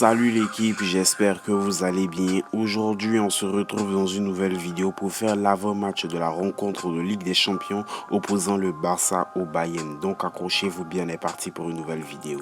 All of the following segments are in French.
Salut l'équipe, j'espère que vous allez bien. Aujourd'hui, on se retrouve dans une nouvelle vidéo pour faire l'avant-match de la rencontre de Ligue des Champions opposant le Barça au Bayern. Donc accrochez-vous bien, on est parti pour une nouvelle vidéo.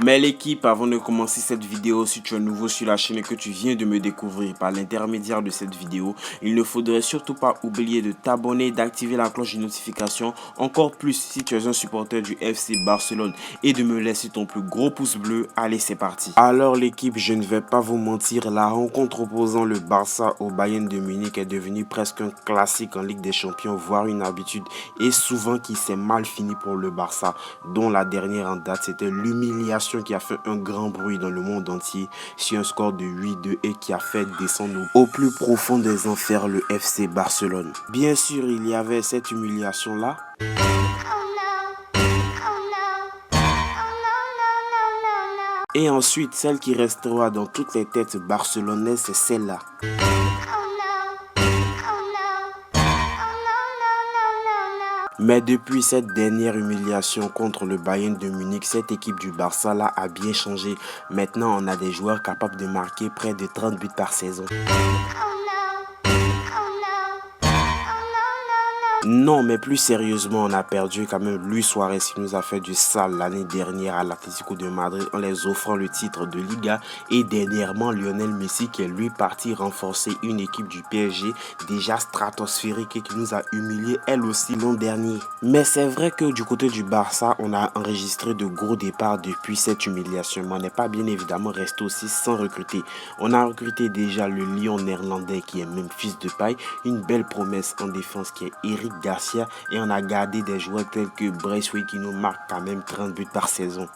Mais l'équipe, avant de commencer cette vidéo, si tu es nouveau sur la chaîne et que tu viens de me découvrir par l'intermédiaire de cette vidéo, il ne faudrait surtout pas oublier de t'abonner, d'activer la cloche de notification, encore plus si tu es un supporter du FC Barcelone et de me laisser ton plus gros pouce bleu. Allez, c'est parti. Alors l'équipe, je ne vais pas vous mentir, la rencontre opposant le Barça au Bayern de Munich est devenue presque un classique en Ligue des Champions, voire une habitude, et souvent qui s'est mal fini pour le Barça, dont la dernière en date, c'était l'humiliation qui a fait un grand bruit dans le monde entier sur un score de 8-2 et qui a fait descendre au plus profond des enfers le FC Barcelone. Bien sûr, il y avait cette humiliation-là. Et ensuite, celle qui restera dans toutes les têtes barcelonaises, c'est celle-là. Mais depuis cette dernière humiliation contre le Bayern de Munich, cette équipe du Barça là a bien changé. Maintenant, on a des joueurs capables de marquer près de 30 buts par saison. Non, mais plus sérieusement, on a perdu quand même Luis Suarez qui nous a fait du sale l'année dernière à l'Atlético de Madrid en les offrant le titre de Liga, et dernièrement Lionel Messi qui est lui parti renforcer une équipe du PSG déjà stratosphérique et qui nous a humiliés elle aussi l'an dernier. Mais c'est vrai que du côté du Barça, on a enregistré de gros départs depuis cette humiliation, mais on n'est pas bien évidemment resté aussi sans recruter. On a recruté déjà le lion néerlandais qui est Memphis Depay, une belle promesse en défense qui est Eric Garcia, et on a gardé des joueurs tels que Braithwaite qui nous marque quand même 30 buts par saison.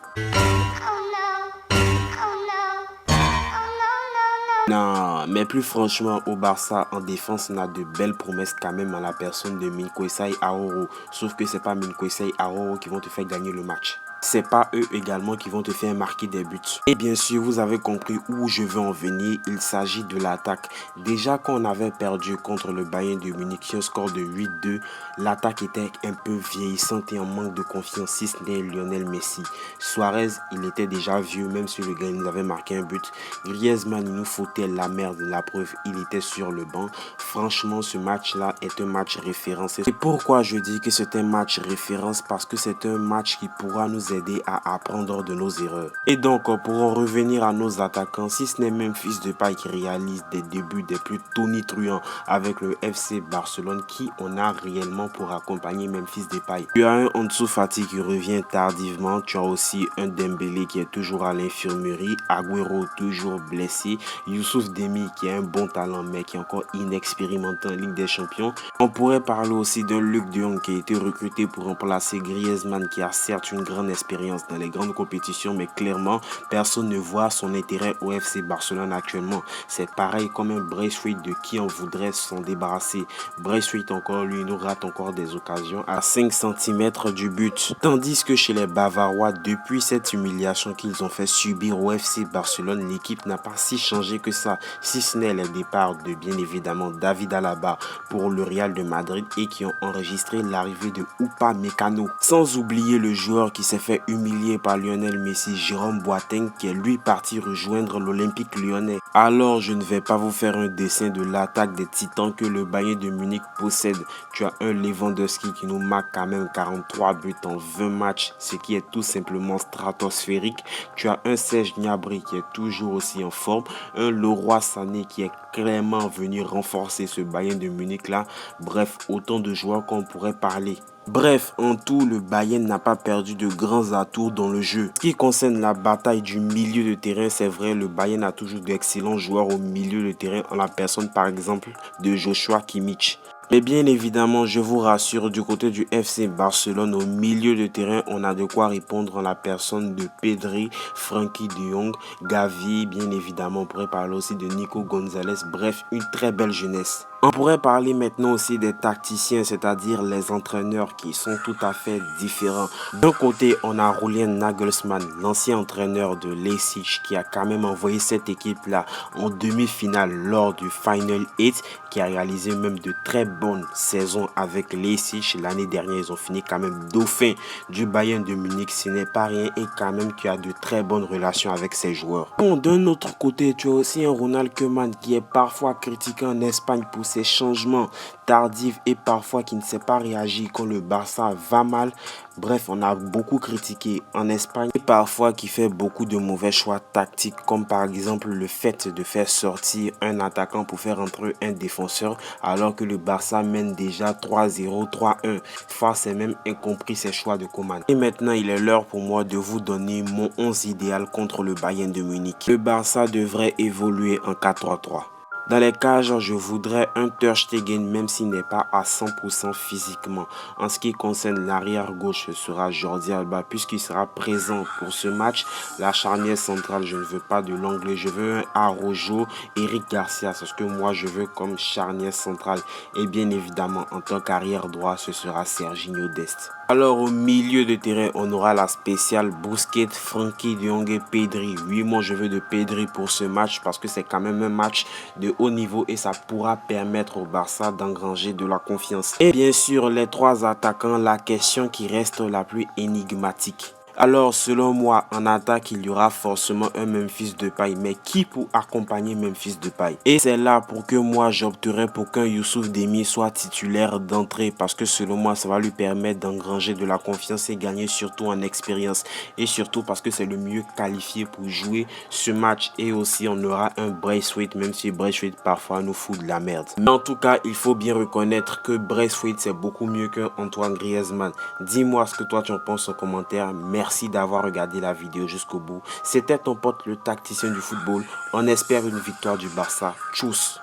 Non, mais plus franchement, au Barça, en défense, on a de belles promesses quand même en la personne de Minkoesai Aoro. Sauf que c'est pas Minkoesai Aoro qui vont te faire gagner le match. C'est pas eux également qui vont te faire marquer des buts. Et bien sûr, vous avez compris où je veux en venir. Il s'agit de l'attaque. Déjà, quand on avait perdu contre le Bayern de Munich sur un score de 8-2, l'attaque était un peu vieillissante et en manque de confiance, si ce n'est Lionel Messi. Suarez, il était déjà vieux, même si le gars nous avait marqué un but. Griezmann, il nous foutait la merde. La preuve, il était sur le banc. Franchement, ce match-là est un match référence. Et pourquoi je dis que c'est un match référence? Parce que c'est un match qui pourra nous aider à apprendre de nos erreurs. Et donc, pour en revenir à nos attaquants, si ce n'est Memphis Depay qui réalise des débuts des plus tonitruants avec le FC Barcelone, qui on a réellement pour accompagner Memphis Depay? Tu as un Ansu Fati qui revient tardivement, tu as aussi un Dembélé qui est toujours à l'infirmerie, Agüero toujours blessé, Youssouf Demi qui a un bon talent mais qui est encore inexpérimenté en Ligue des Champions. On pourrait parler aussi d'un Luc de Jong qui a été recruté pour remplacer Griezmann qui a certes une grande expérience dans les grandes compétitions, mais clairement personne ne voit son intérêt au FC Barcelone actuellement. C'est pareil comme un Braithwaite de qui on voudrait s'en débarrasser. Braithwaite encore, lui, nous rate encore des occasions à 5 cm du but. Tandis que chez les Bavarois, depuis cette humiliation qu'ils ont fait subir au FC Barcelone, l'équipe n'a pas si changé que ça, si ce n'est les départs de bien évidemment David Alaba pour le Real de Madrid et qui ont enregistré l'arrivée de Upamecano. Sans oublier le joueur qui s'est fait humilier par Lionel Messi, Jérôme Boateng, qui est lui parti rejoindre l'Olympique Lyonnais. Alors je ne vais pas vous faire un dessin de l'attaque des titans que le Bayern de Munich possède. Tu as un Lewandowski qui nous marque quand même 43 buts en 20 matchs, ce qui est tout simplement stratosphérique. Tu as un Serge Gnabry qui est toujours aussi en forme, un Leroy Sané qui est clairement venu renforcer ce Bayern de Munich là. Bref, autant de joueurs qu'on pourrait parler. Bref, en tout, le Bayern n'a pas perdu de grands atouts dans le jeu. Ce qui concerne la bataille du milieu de terrain, c'est vrai, le Bayern a toujours d'excellents joueurs au milieu de terrain en la personne par exemple de Joshua Kimmich. Mais bien évidemment, je vous rassure, du côté du FC Barcelone, au milieu de terrain, on a de quoi répondre en la personne de Pedri, Frenkie de Jong, Gavi, bien évidemment, on pourrait parler aussi de Nico Gonzalez, bref, une très belle jeunesse. On pourrait parler maintenant aussi des tacticiens, c'est-à-dire les entraîneurs qui sont tout à fait différents. D'un côté, on a Julian Nagelsmann, l'ancien entraîneur de Leipzig, qui a quand même envoyé cette équipe-là en demi-finale lors du Final 8, qui a réalisé même de très bonnes saisons avec Leipzig. L'année dernière, ils ont fini quand même dauphin du Bayern de Munich. Ce n'est pas rien et quand même qui a de très bonnes relations avec ses joueurs. Bon, d'un autre côté, tu as aussi un Ronald Koeman qui est parfois critiqué en Espagne pour ses changements tardifs et parfois qui ne sait pas réagir quand le Barça va mal. Bref, on a beaucoup critiqué en Espagne et parfois qui fait beaucoup de mauvais choix tactiques, comme par exemple le fait de faire sortir un attaquant pour faire entrer un défenseur alors que le Barça mène déjà 3-0, 3-1. Face est même incompris ses choix de Koeman. Et maintenant, il est l'heure pour moi de vous donner mon 11 idéal contre le Bayern de Munich. Le Barça devrait évoluer en 4-3-3. Dans les cages, je voudrais un Ter Stegen même s'il n'est pas à 100% physiquement. En ce qui concerne l'arrière gauche, ce sera Jordi Alba puisqu'il sera présent pour ce match. La charnière centrale, je ne veux pas de l'anglais, je veux un Araujo, Eric Garcia, c'est ce que moi je veux comme charnière centrale. Et bien évidemment, en tant qu'arrière droit, ce sera Serginho Dest. Alors au milieu de terrain, on aura la spéciale Busquets, Frenkie de Jong et Pedri. Oui, moi je veux de Pedri pour ce match parce que c'est quand même un match de haut niveau et ça pourra permettre au Barça d'engranger de la confiance. Et bien sûr, les trois attaquants, la question qui reste la plus énigmatique. Alors, selon moi, en attaque, il y aura forcément un Memphis Depay. Mais qui pour accompagner Memphis Depay? Et c'est là pour que moi, j'opterai pour qu'un Youssouf Demi soit titulaire d'entrée. Parce que selon moi, ça va lui permettre d'engranger de la confiance et gagner surtout en expérience. Et surtout parce que c'est le mieux qualifié pour jouer ce match. Et aussi, on aura un Braithwaite, même si Braithwaite parfois nous fout de la merde. Mais en tout cas, il faut bien reconnaître que Braithwaite, c'est beaucoup mieux qu'Antoine Griezmann. Dis-moi ce que toi tu en penses en commentaire. Merci d'avoir regardé la vidéo jusqu'au bout. C'était ton pote le tacticien du football. On espère une victoire du Barça. Tchuss!